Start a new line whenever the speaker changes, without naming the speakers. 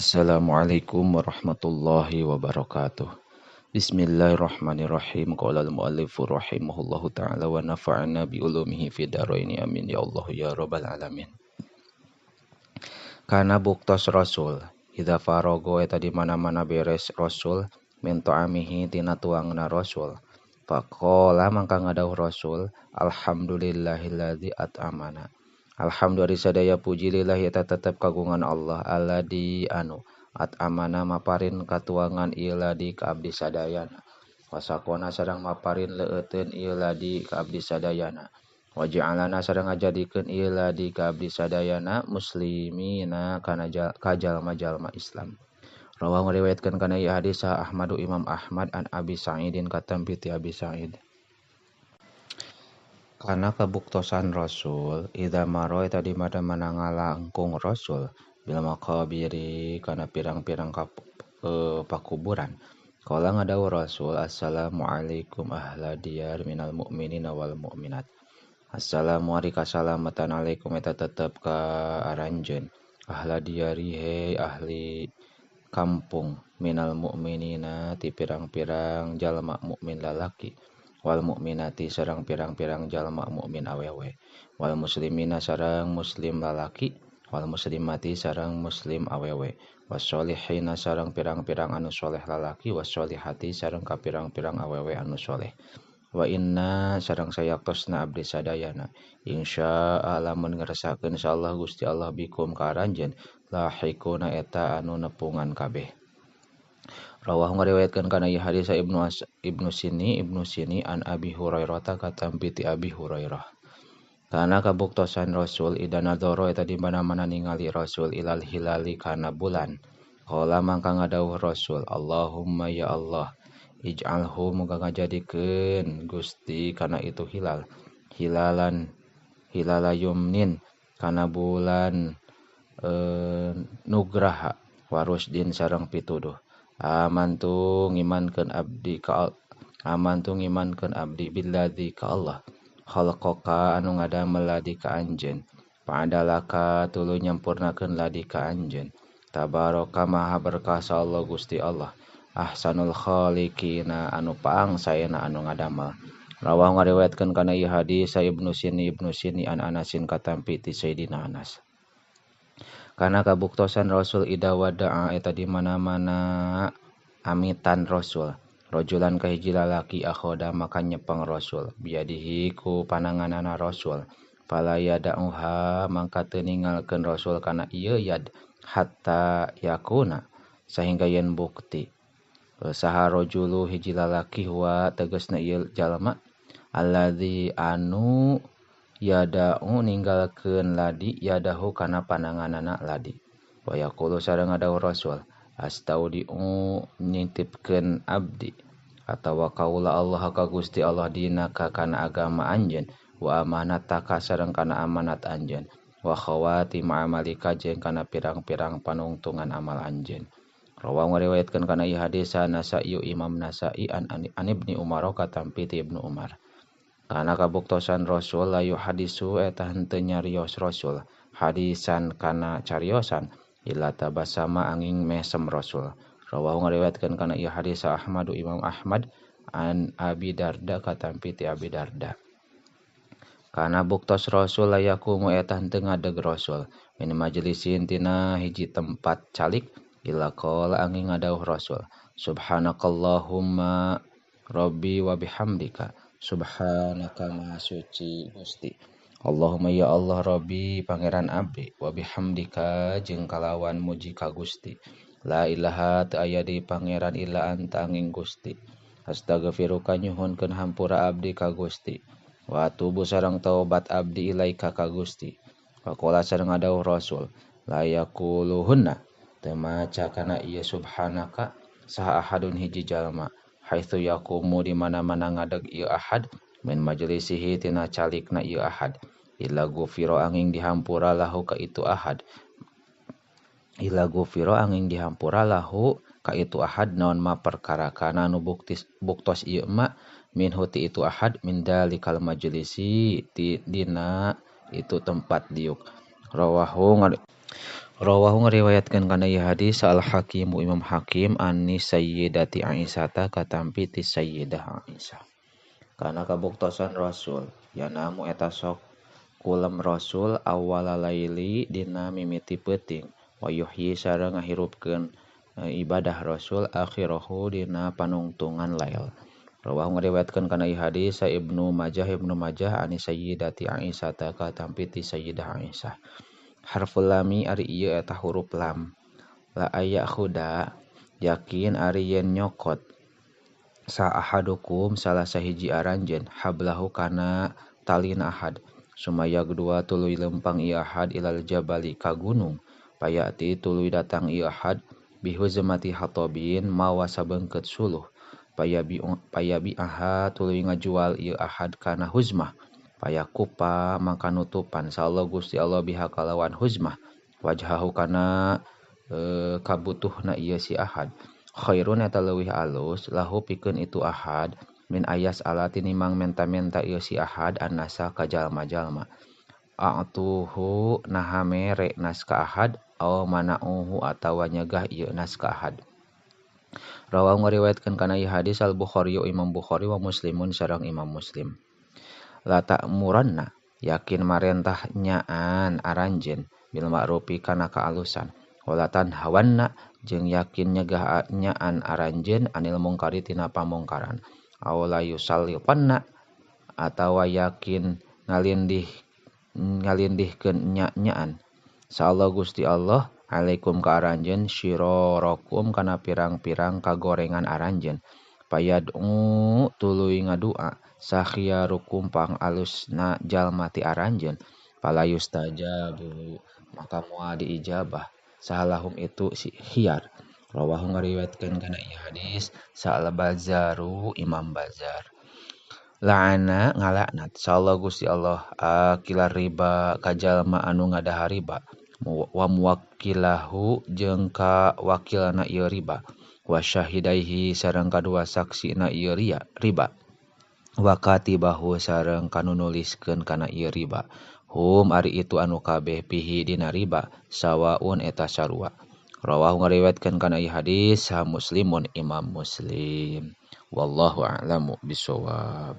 Assalamualaikum warahmatullahi wabarakatuh. Bismillahirrahmanirrahim. Qala al-muallifu rahimahullahu ta'ala wa nafa'ana bi ulumihi fid dharain amin ya Allah ya rabbal alamin. Kana buktos rasul idza farago eta di mana-mana beres rasul min ta'amihi tina tuangna rasul. Faqala mangka ngadawuh rasul alhamdulillahilladzi at'amana. Alhamdulillah sadaya puji lillahi eta tetep kagungan Allah alladzi anu at'amana maparin katuangan ieu ladi ka abdi sadayana. Wasakona sareng maparin leueuteun ieu ladi ka abdi sadayana. Waja'alana sareng ngajadikeun ieu ladi ka abdi sadayana muslimina kana ka jalma-jalma Islam. Rawahu ngariwayatkeun kana ieu hadis sa Ahmadu Imam Ahmad an Abi Sa'idin katampi ti Abi Sa'id. Karena kebuktosan Rasul idza maro eta di mana-mana ngalangkung Rasul bil maqabiri kana pirang-pirang pakuburan. Kala ngadawuh Rasul assalamualaikum ahla diyar minal mu'minina wal mu'minat. Assalamu ari kasalamatan alaikum eta tetep ka aranjeun ahla diyari he ahli kampung minal mu'minina ti pirang-pirang jalma mukmin lalaki. Wal mukminati sareng pirang-pirang jalma mukmin awewe, wal muslimina sareng muslim lalaki, wal muslimati sareng muslim awewe, wassolihina sareng pirang-pirang anu soleh lalaki, wassolihati sareng ka pirang-pirang awewe anu soleh. Wa inna sareng sayaktosna abdi sadayana insyaallah lamun ngeresakeun insyaallah Gusti Allah bikum ka aranjeun lahiquna eta anu nepungan kabeh. Rawahu ngariwayatkeun kana ieu hadis Ibnu Sini an Abi Hurairah katampi ti Abi Hurairah. Kana kabuktosan Rasul idana dzoro eta di mana-mana ningali Rasul ilal hilali kana bulan. Qala mangka ngadawuh Rasul, Allahumma ya Allah, ij'alhu muga ngajadikeun Gusti kana itu hilal. Hilala yumnin kana bulan nugraha warusdin sareng pituduh. Amantu ngimankeun abdi billadzi ka Allah khalaqaka anu ngadamel ladi ka anjeun pa'adalaka tuluy nyampurnakeun ladi ka anjeun tabaraka maha berkasa Allah Gusti Allah ahsanul khaliqina anu paang saena anu ngadamel. Rawahu ngariwayatkeun kana ieu hadis Ibnu Sini an Anasin katampi ti Sayyidina Anas. Karena kabuktosan Rasul ida wada'a eta di mana-mana amitan Rasul. Rajulan kahiji lalaki akhoda maka nyepeng Rasul. Biadihi ku pananganana Rasul. Fala yada'uha mangka teu ninggalkeun Rasul kana ieu yad hatta yakuna sehingga yen bukti. Saha rajulu hiji lalaki huwa tegasna ieu jalma alladzi anu yada'u ninggalkeun ladi yadahu kana pananganana ladi. Wa yaqulu sareng ngadawuh Rasul astaudi'u nitipkeun abdi atawa kaula Allah ka Gusti Allah dina ka kana agama anjeun wa amanataka sareng kana amanat anjeun wa khawati ma'amalika jeung kana pirang-pirang panungtungan amal anjeun. Rawahu ngariwayatkeun kana ieu hadis Nasa'i Imam Nasa'i an Ibnu Umar katampi ti Ibnu Umar. Karena kabuktosan Rasul layu hadisu eta henteu nyarios Rasul hadisan kana cariosan illa tabasama angin mesem Rasul. Rawahu ngariwayatkeun kana ieu hadis Ahmadu Imam Ahmad an Abi Darda katampi ti Abi Darda. Kana buktos Rasul layakumu eta henteu ngadeg Rasul min majlisin tina hiji tempat calik illa qala angin ngadawuh Rasul subhanakallahumma rabbi wa bihamdika subhanaka maha suci Gusti. Allahumma ya Allah Rabbi pangeran abdi wa bihamdika jeung kalawan muji ka Gusti. La ilaha teu aya di pangeran illa anta angin Gusti. Astaghfiruka nyuhunkeun hampura abdi ka Gusti. Wa atubu sareng taubat abdi ilaika ka Gusti. Faqala sareng ngadawuh Rasul la yaquluhunna teu maca kana ieu subhanaka saha ahadun hiji jalma haitsu yaqumu di mana-mana ngadeg ieu ahad min majlisihi tina calikna ieu ahad illa ghufira angin dihampura lahu ka itu ahad naon ma perkara kana nu buktos ieu ma minhu ti itu ahad min dalikal majlisi ti dina itu tempat diuk. Rawahu ngariwayatkeun kana ieu hadis al Hakim Imam Hakim ani Sayyidati Aisyah katampi ti Sayyidah Aisyah. Kana kabuktosan Rasul yanamu eta sok kulem Rasul awwala laili dina mimiti peuting wa yuhyi sareng ngahirupkeun ibadah Rasul akhirahu dina panungtungan lail. Rawahu ngariwayatkeun kana ieu hadis Ibnu Majah ani Sayyidati Aisyah katampi ti Sayyidah Aisyah. Harful lami ari ieu eta huruf lam. La aya khuda yakin ari yen nyokot sa ahadukum salah sahiji aranjeun hablahu kana talina ahad. Sumaya kedua tuluy lempang ieu ahad ilal jabali ka gunung. Payati tuluy datang ieu ahad bihuzmati hatobin mawa sabeungkeut suluh. Payabi aha tuluy ngajual ieu ahad kana huzmah. Payakupa maka nutupan sallo Gusti Allah biha kalawan huzmah wajhahu kana kabutuhna ieu si ahad. Khairun eta leuwih alus lahu pikeun itu ahad min ayas ala tinimang menta-menta ieu si ahad annasa ka jalma-jalma. A'tuhu naha mere nas ka ahad aw mana'uhu atawa nyegah ieu nas ka ahad. Rawahu ngariwayatkeun kana ieu hadis Al Bukhari Imam Bukhari wa Muslimun sareng Imam Muslim. La ta'muranna yakin marentah nyaan aranjeun bil ma'rufi kana kaalusan. Wala tanhawanna jeung yakin nyegah nyaan aranjeun anil mungkari tina pamungkaran. Aw la yusallifanna atawa yakin ngalindihkeun nyaan. Saallah Gusti Allah alaikum ka aranjeun syirarakum kana pirang-pirang kagorengan aranjeun. Payad'u tuluy ngadua sakhiyarukum pang alusna jalma ti aranjeun palayustajabu maka moal diijabah sahalahum itu si khiyar. Rawahu ngariwayatkeun kana ieu hadis sa Al-Bazzaru Imam Bazzar. La'ana ngalaknat sallallahu Gusti Allah akilar riba ka jalma anu ngadaha riba wa muwakkilahu jeung ka wakilna ieu riba wa syahidaihi sareng kadua saksina ieu riba wa katibahu sareng kanu nuliskeun kana ieu riba hum ari itu anu kabeh pihi dina riba sawaun eta sarua. Rawahu ngariwayatkeun kana ieu hadis Muslimun Imam Muslim. Wallahu a'lamu bishawab.